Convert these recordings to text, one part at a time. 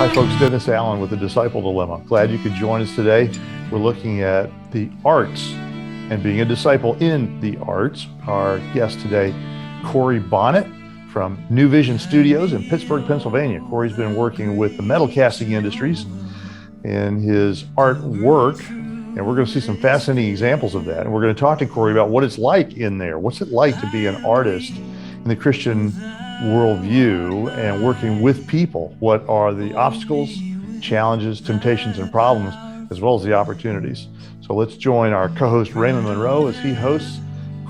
Hi folks, Dennis Allen with the Disciple Dilemma. Glad you could join us today. We're looking at the arts and being a disciple in the arts. Our guest today, Cory Bonnet from New Vision Studios in Pittsburgh, Pennsylvania. Cory's been working with the metal casting industries in his artwork, and we're going to see some fascinating examples of that. And we're going to talk to Cory about what it's like in there. What's it like to be an artist in the Christian worldview and working with people? What are the obstacles, challenges, temptations, and problems, as well as the opportunities? So let's join our co-host Raymond Monroe as he hosts.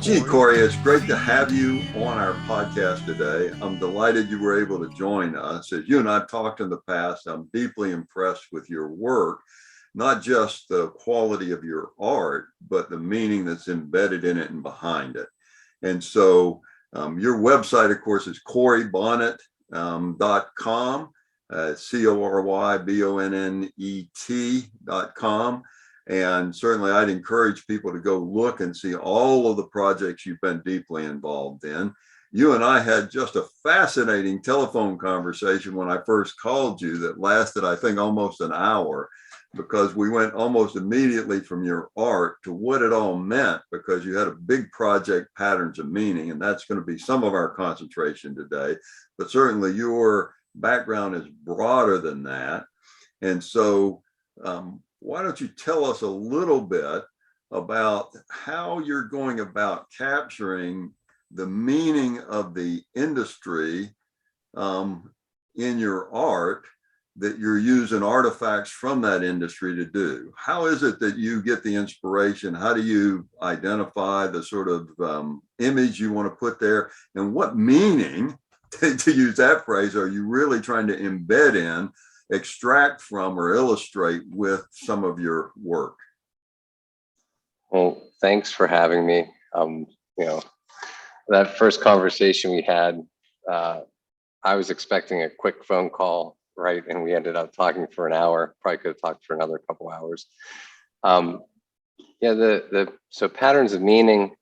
Gee, Cory, it's great to have you on our podcast today. I'm delighted you were able to join us. As you and I've talked in the past, I'm deeply impressed with your work, not just the quality of your art, but the meaning that's embedded in it and behind it. And so your website, of course, is corybonnet.com, CORYBONNET.com. And certainly I'd encourage people to go look and see all of the projects you've been deeply involved in. You and I had just a fascinating telephone conversation when I first called you that lasted, I think, almost an hour, because we went almost immediately from your art to what it all meant, because you had a big project, Patterns of Meaning, and that's going to be some of our concentration today. But certainly your background is broader than that. And so why don't you tell us a little bit about how you're going about capturing the meaning of the industry in your art that you're using artifacts from that industry to do? How is it that you get the inspiration? How do you identify the sort of image you want to put there? And what meaning, to use that phrase, are you really trying to embed in, extract from, or illustrate with some of your work? Well, thanks for having me. That first conversation we had, I was expecting a quick phone call, right? And we ended up talking for an hour. Probably could have talked for another couple hours. So Patterns of Meaning,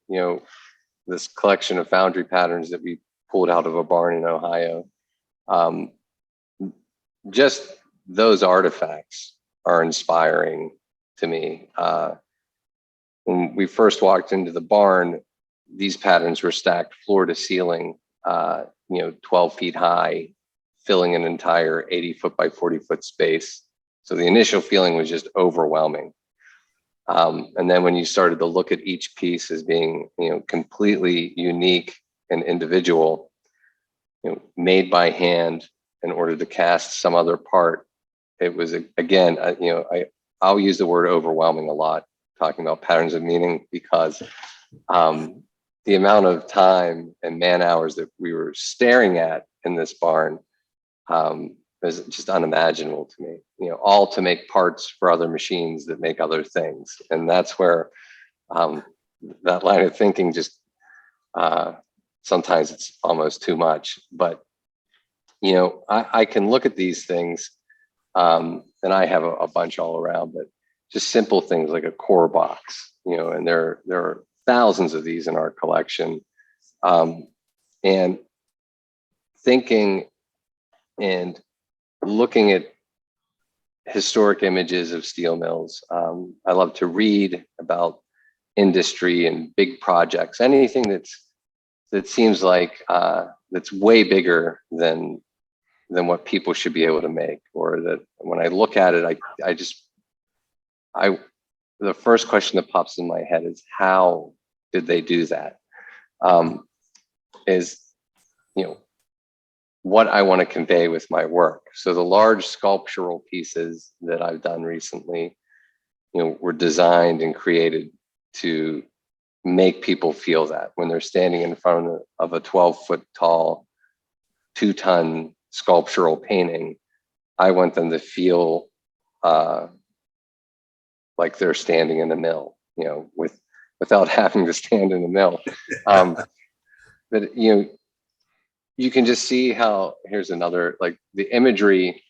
this collection of foundry patterns that we pulled out of a barn in Ohio. Just those artifacts are inspiring to me. When we first walked into the barn, these patterns were stacked floor to ceiling, 12 feet high, filling an entire 80 foot by 40 foot space. So the initial feeling was just overwhelming. And then when you started to look at each piece as being, completely unique and individual, made by hand in order to cast some other part, it was, again, I'll use the word overwhelming a lot, talking about Patterns of Meaning, because the amount of time and man hours that we were staring at in this barn was just unimaginable to me, all to make parts for other machines that make other things. And that's where that line of thinking just, sometimes it's almost too much. But I can look at these things, and I have a bunch all around, but just simple things like a core box, and there are thousands of these in our collection. And thinking and looking at historic images of steel mills. I love to read about industry and big projects, anything that seems like that's way bigger than what people should be able to make, or that when I look at it, the first question that pops in my head is, how did they do that? What I want to convey with my work. So the large sculptural pieces that I've done recently, were designed and created to make people feel that when they're standing in front of a 12-foot tall, 2-ton sculptural painting, I want them to feel like they're standing in a mill, without having to stand in a mill. But you can just see how, here's another, like the imagery,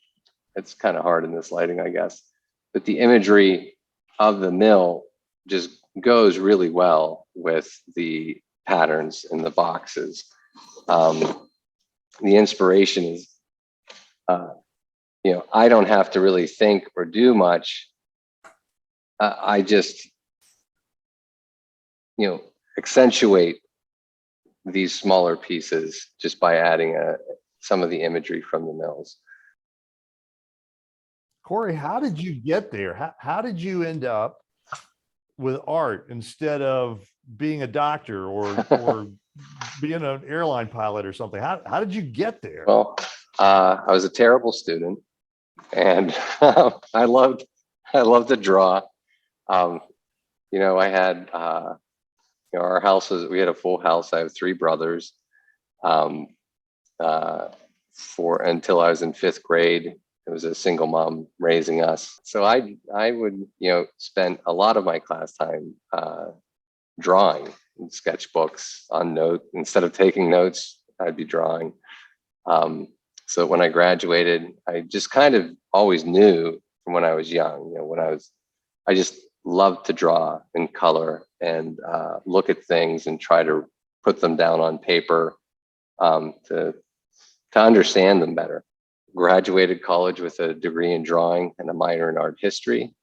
it's kind of hard in this lighting, I guess, but the imagery of the mill just goes really well with the patterns in the boxes. The inspiration is I don't have to really think or do much. I just, accentuate these smaller pieces just by adding some of the imagery from the mills. Cory, how did you get there? How did you end up with art instead of being a doctor or being an airline pilot or something? How did you get there? Well, I was a terrible student, and I loved to draw. I had our house we had a full house. I have three brothers. For until I was in fifth grade, it was a single mom raising us. So I would spend a lot of my class time drawing in sketchbooks on note. Instead of taking notes, I'd be drawing. So when I graduated, I just kind of always knew from when I was young. I just loved to draw in color and look at things and try to put them down on paper to understand them better. Graduated college with a degree in drawing and a minor in art history.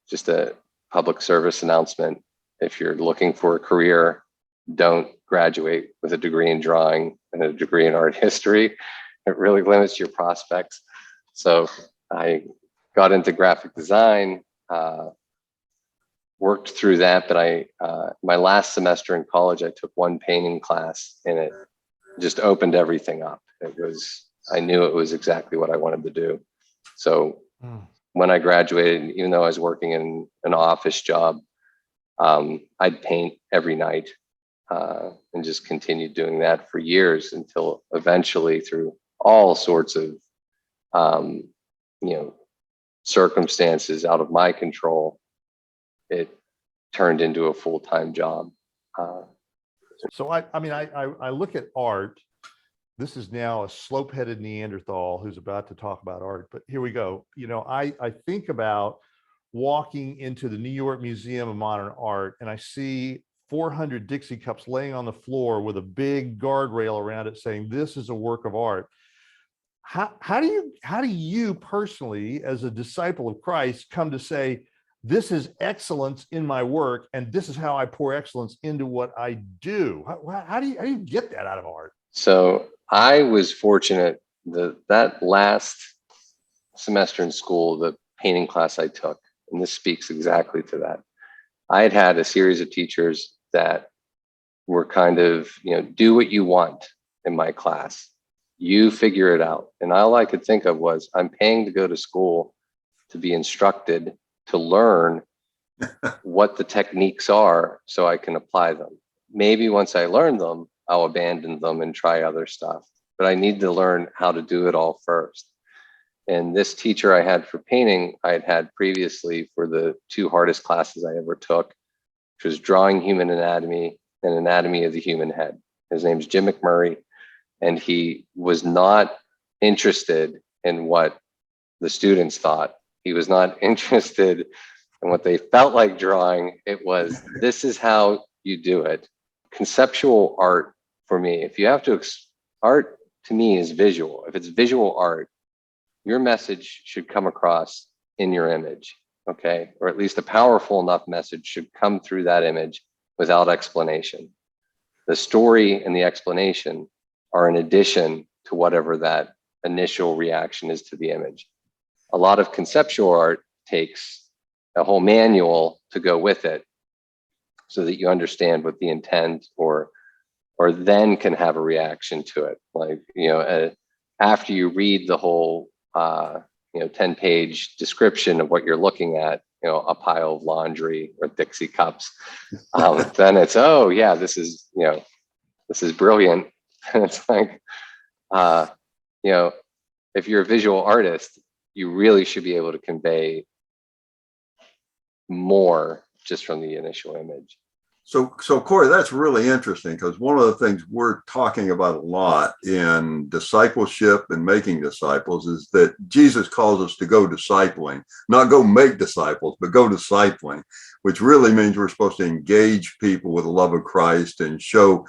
Just a public service announcement. If you're looking for a career, don't graduate with a degree in drawing and a degree in art history. It really limits your prospects. So I got into graphic design, worked through that, but my last semester in college, I took one painting class and it just opened everything up. I knew it was exactly what I wanted to do. So when I graduated, even though I was working in an office job, I'd paint every night and just continued doing that for years until eventually, through all sorts of, circumstances out of my control, it turned into a full-time job. So I look at art. This is now a slope-headed Neanderthal who's about to talk about art, but here we go. I think about walking into the New York Museum of Modern Art and I see 400 Dixie cups laying on the floor with a big guardrail around it saying, this is a work of art. How do you personally, as a disciple of Christ, come to say, this is excellence in my work, and this is how I pour excellence into what I do? How do you get that out of art? So I was fortunate that last semester in school, the painting class I took, and this speaks exactly to that. I had a series of teachers that were kind of, do what you want in my class. You figure it out. And all I could think of was, I'm paying to go to school to be instructed, to learn what the techniques are so I can apply them. Maybe once I learn them, I'll abandon them and try other stuff. But I need to learn how to do it all first. And this teacher I had for painting, I had previously for the two hardest classes I ever took, which was drawing human anatomy and anatomy of the human head. His name's Jim McMurray. And he was not interested in what the students thought. He was not interested in what they felt like drawing. It was, this is how you do it. Conceptual art for me, if you have to, art to me is visual. If it's visual art, your message should come across in your image, okay? Or at least a powerful enough message should come through that image without explanation. The story and the explanation are in addition to whatever that initial reaction is to the image. A lot of conceptual art takes a whole manual to go with it so that you understand what the intent or then can have a reaction to it. Like, after you read the whole 10-page description of what you're looking at, a pile of laundry or Dixie cups, then it's, oh yeah, this is brilliant. And it's like, if you're a visual artist, you really should be able to convey more just from the initial image. So Cory, that's really interesting, because one of the things we're talking about a lot in discipleship and making disciples is that Jesus calls us to go discipling, not go make disciples, but go discipling, which really means we're supposed to engage people with the love of Christ and show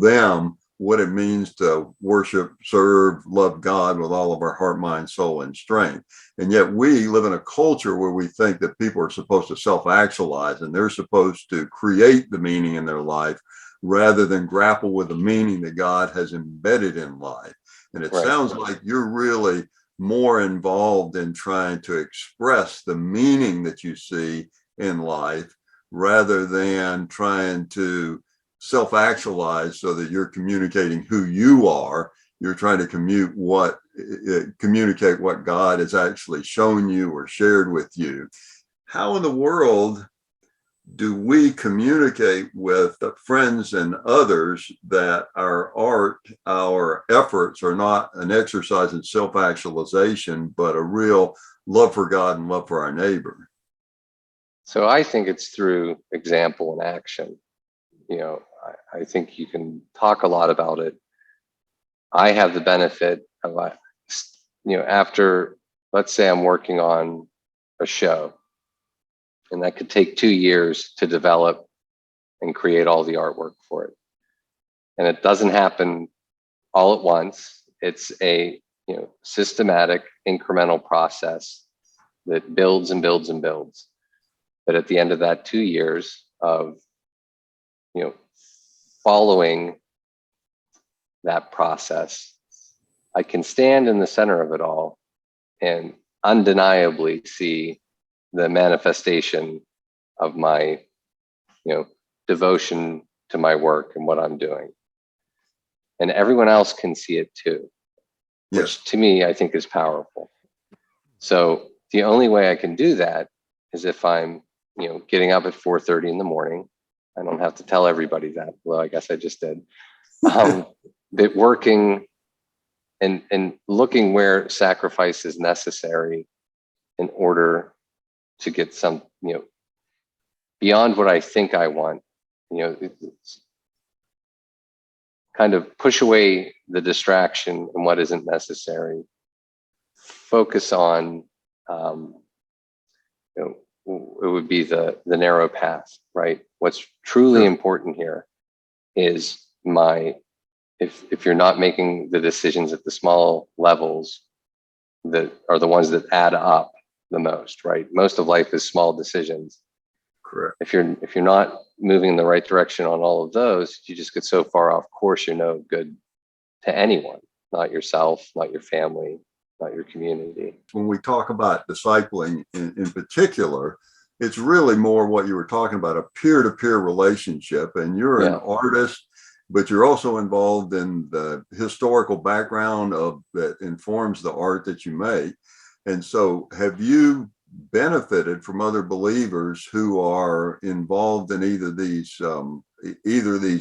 them what it means to worship, serve, love God with all of our heart, mind, soul, and strength. And yet we live in a culture where we think that people are supposed to self-actualize and they're supposed to create the meaning in their life rather than grapple with the meaning that God has embedded in life. And it sounds like you're really more involved in trying to express the meaning that you see in life rather than trying to self-actualize so that you're communicating who you are. You're trying to communicate what God has actually shown you or shared with you. How in the world do we communicate with friends and others that our art, our efforts are not an exercise in self-actualization, but a real love for God and love for our neighbor? So I think it's through example and action. I think you can talk a lot about it. I have the benefit of, after, let's say I'm working on a show, and that could take 2 years to develop and create all the artwork for it. And it doesn't happen all at once. It's a systematic, incremental process that builds and builds and builds. But at the end of that 2 years of following that process, I can stand in the center of it all and undeniably see the manifestation of my devotion to my work and what I'm doing. And everyone else can see it too, which to me, I think is powerful. So the only way I can do that is if I'm, getting up at 4:30 in the morning. I don't have to tell everybody that, well, I guess I just did. But working and looking where sacrifice is necessary in order to get some, beyond what I think I want, it's kind of push away the distraction and what isn't necessary. Focus on, it would be the narrow path, right? What's truly important here is if you're not making the decisions at the small levels that are the ones that add up the most, right? Most of life is small decisions. Correct. If you're not moving in the right direction on all of those, you just get so far off course, you're no good to anyone, not yourself, not your family, not your community. When we talk about discipling in particular, it's really more what you were talking about, a peer-to-peer relationship. And you're an artist, but you're also involved in the historical background that informs the art that you make. And so have you benefited from other believers who are involved in either these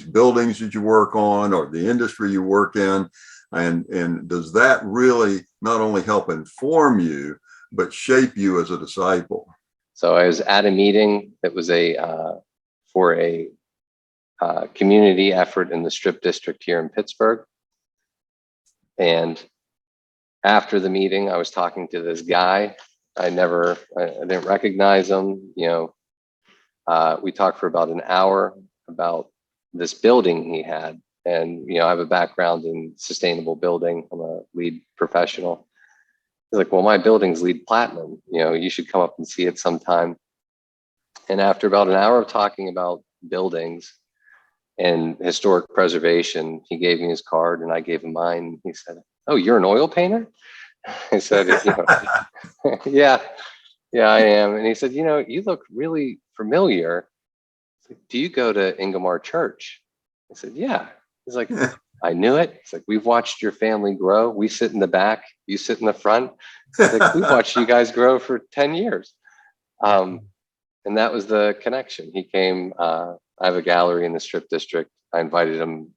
buildings that you work on or the industry you work in? And does that really not only help inform you, but shape you as a disciple? So I was at a meeting that was for a community effort in the Strip District here in Pittsburgh. And after the meeting, I was talking to this guy. I didn't recognize him. We talked for about an hour about this building he had. And, I have a background in sustainable building. I'm a LEED professional. He's like, well, my building's LEED Platinum. You should come up and see it sometime. And after about an hour of talking about buildings and historic preservation, he gave me his card and I gave him mine. He said, oh, you're an oil painter? I said, yeah, I am. And he said, you look really familiar. Like, do you go to Ingomar Church? I said, yeah. He's like, I knew it. It's like, we've watched your family grow. We sit in the back, you sit in the front. It's like, we've watched you guys grow for 10 years. And that was the connection. He came, I have a gallery in the Strip District. I invited him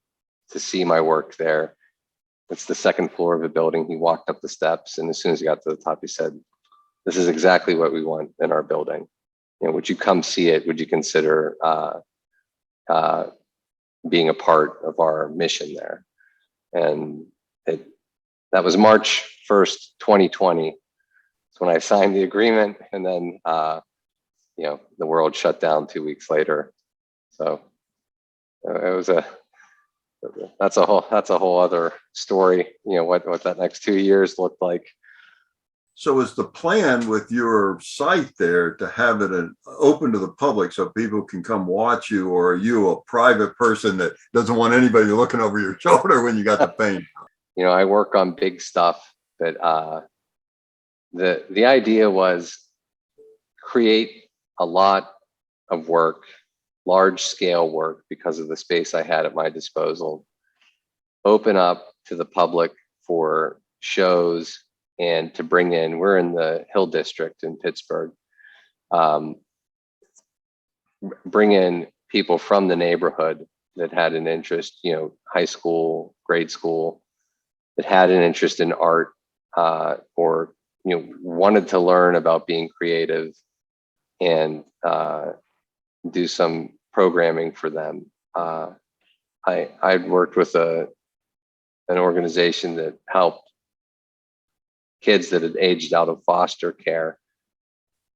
to see my work there. It's the second floor of a building. He walked up the steps, and as soon as he got to the top, he said, this is exactly what we want in our building. Would you come see it? Would you consider being a part of our mission there? And that was March 1st, 2020. That's when I signed the agreement, and then the world shut down 2 weeks later. So it that's a whole other story. What that next 2 years looked like. So is the plan with your site there to have it open to the public so people can come watch you, or are you a private person that doesn't want anybody looking over your shoulder when you got the paint? I work on big stuff, but the idea was create a lot of work, large scale work, because of the space I had at my disposal, open up to the public for shows, and to bring in, we're in the Hill District in Pittsburgh, bring in people from the neighborhood that had an interest, high school, grade school, that had an interest in art, or wanted to learn about being creative, and do some programming for them. I'd worked with an organization that helped kids that had aged out of foster care,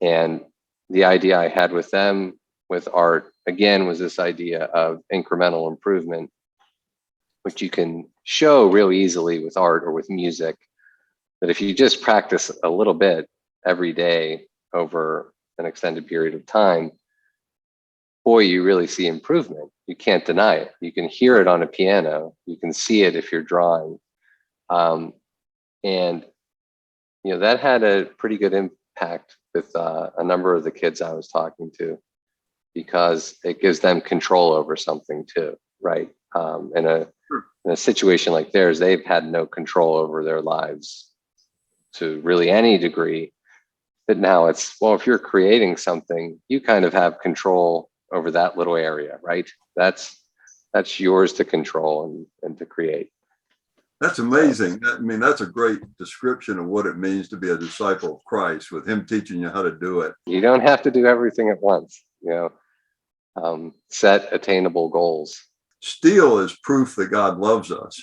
and the idea I had with them with art again was this idea of incremental improvement, which you can show real easily with art or with music, that if you just practice a little bit every day over an extended period of time, boy, you really see improvement. You can't deny it. You can hear it on a piano. You can see it if you're drawing. And that had a pretty good impact with a number of the kids I was talking to, because it gives them control over something too, right? In a situation like theirs, they've had no control over their lives to really any degree. But now it's, well, if you're creating something, you kind of have control over that little area, right? That's yours to control and to create. That's amazing. I mean, that's a great description of what it means to be a disciple of Christ, with him teaching you how to do it. You don't have to do everything at once, set attainable goals. Steel is proof that God loves us.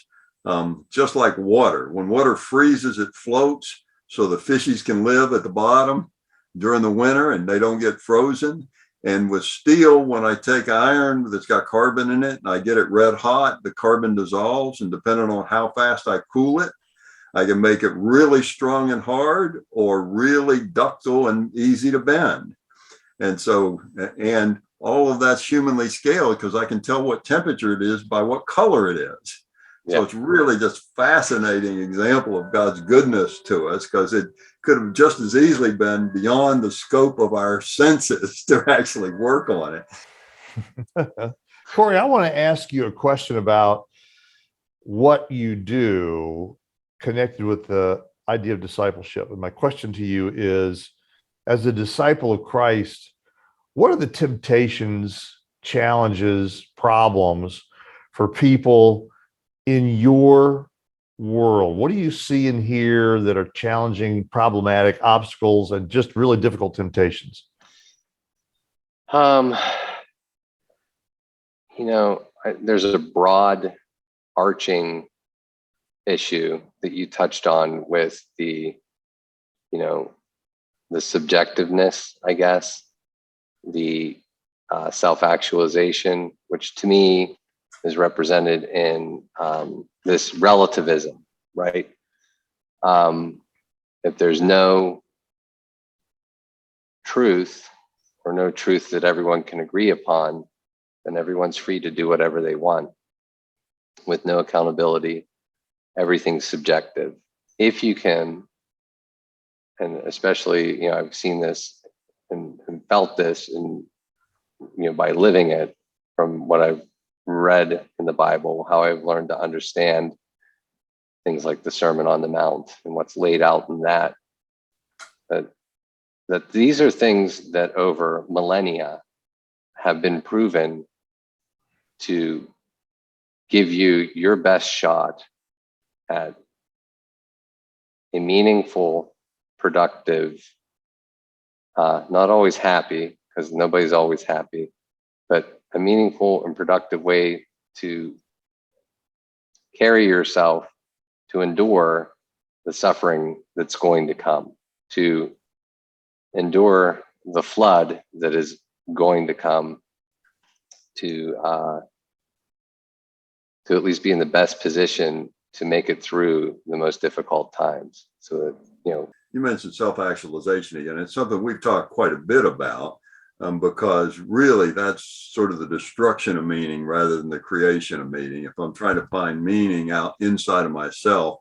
Just like water. When water freezes, it floats so the fishies can live at the bottom during the winter and they don't get frozen. And with steel, when I take iron that's got carbon in it and I get it red hot, the carbon dissolves, and depending on how fast I cool it, I can make it really strong and hard or really ductile and easy to bend. And so, and all of that's humanly scaled because I can tell what temperature it is by what color it is. So it's really just fascinating example of God's goodness to us, because it could have just as easily been beyond the scope of our senses to actually work on it. Cory, I want to ask you a question about what you do connected with the idea of discipleship. And my question to you is, as a disciple of Christ, what are the temptations, challenges, problems for people in your world? What do you see in here that are challenging, problematic, obstacles, and just really difficult temptations? There's a broad arching issue that you touched on with the subjectiveness, I guess, the self-actualization, which to me is represented in this relativism, right? If there's no truth, or no truth that everyone can agree upon, then everyone's free to do whatever they want with no accountability. Everything's subjective. If you can, and especially, I've seen this and felt this, and by living it, from what I've read in the Bible, how I've learned to understand things like the Sermon on the Mount and what's laid out in that these are things that over millennia have been proven to give you your best shot at a meaningful, productive, not always happy, because nobody's always happy, but a meaningful and productive way to carry yourself, to endure the suffering that's going to come, to endure the flood that is going to come, to to at least be in the best position to make it through the most difficult times. So that, you mentioned self-actualization again. It's something we've talked quite a bit about, because really that's sort of the destruction of meaning rather than the creation of meaning. If I'm trying to find meaning out inside of myself,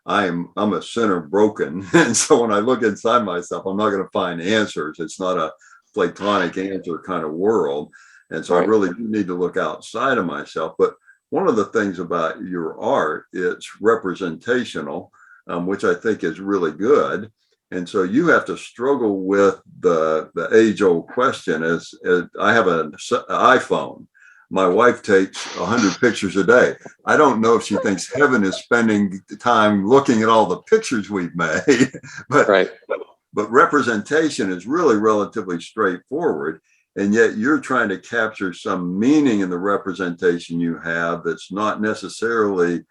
I'm a sinner broken. And so when I look inside myself, I'm not going to find answers. It's not a Platonic answer kind of world. And so I really do need to look outside of myself. But one of the things about your art, it's representational, which I think is really good. And so you have to struggle with the age-old question. As I have an iPhone. My wife takes 100 pictures a day. I don't know if she thinks heaven is spending time looking at all the pictures we've made, but representation is really relatively straightforward. And yet you're trying to capture some meaning in the representation you have that's not necessarily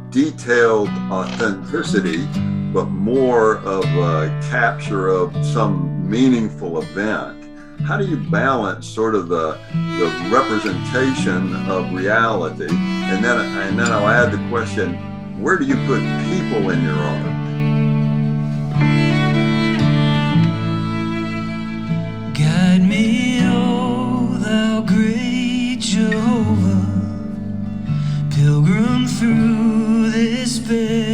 detailed authenticity, but more of a capture of some meaningful event. How do you balance sort of the representation of reality? And then I'll add the question, where do you put people in your art? Guide me, O thou great Jehovah, pilgrim through this bed.